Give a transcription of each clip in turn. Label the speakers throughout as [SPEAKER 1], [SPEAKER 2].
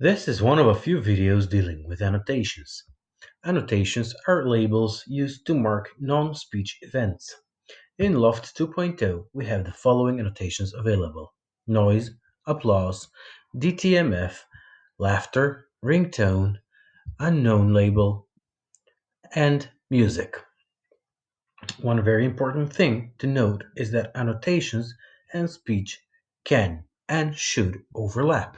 [SPEAKER 1] This is one of a few videos dealing with annotations. Annotations are labels used to mark non-speech events. In Loft 2.0, we have the following annotations available: noise, applause, DTMF, laughter, ringtone, unknown label, and music. One very important thing to note is that annotations and speech can and should overlap.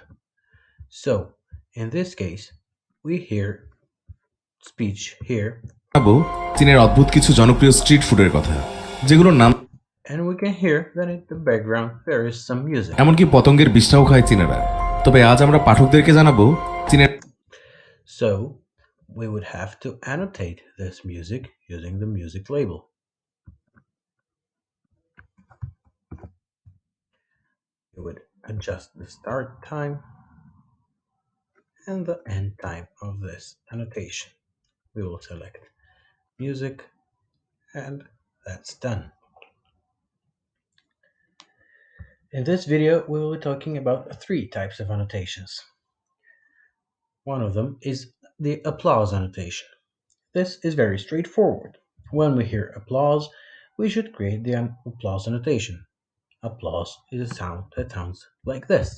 [SPEAKER 1] So, in this case, we hear speech here,
[SPEAKER 2] জানাবো চীনের অদ্ভুত কিছু জনপ্রিয় street ফুডের কথা, যেগুলোর নাম
[SPEAKER 1] and we can hear that in the background there is some music.
[SPEAKER 2] এমনকি পতঙ্গের বিষ্ঠাও খায় চীনারা। তবে আজ আমরা পাঠকদেরকে জানাবো চীনের
[SPEAKER 1] So, we would have to annotate this music using the music label. We would adjust the start time and the end time of this annotation. We will select music, and that's done. In this video, we will be talking about three types of annotations. One of them is the applause annotation. This is very straightforward. When we hear applause, we should create the applause annotation. Applause is a sound that sounds like this.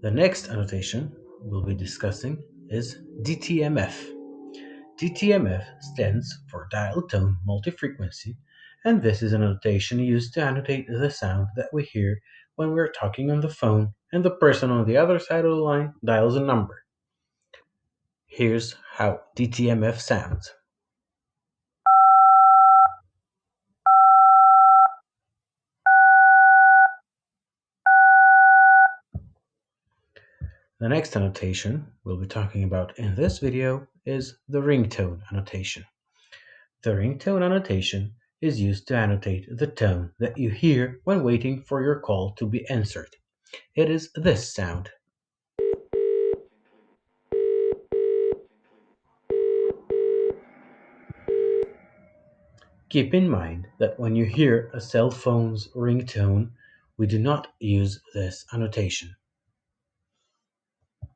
[SPEAKER 1] The next annotation we'll be discussing is DTMF. DTMF stands for dial tone multi-frequency, and this is an annotation used to annotate the sound that we hear when we're talking on the phone and the person on the other side of the line dials a number. Here's how DTMF sounds. The next annotation we'll be talking about in this video is the ringtone annotation. The ringtone annotation is used to annotate the tone that you hear when waiting for your call to be answered. It is this sound. Keep in mind that when you hear a cell phone's ringtone, we do not use this annotation.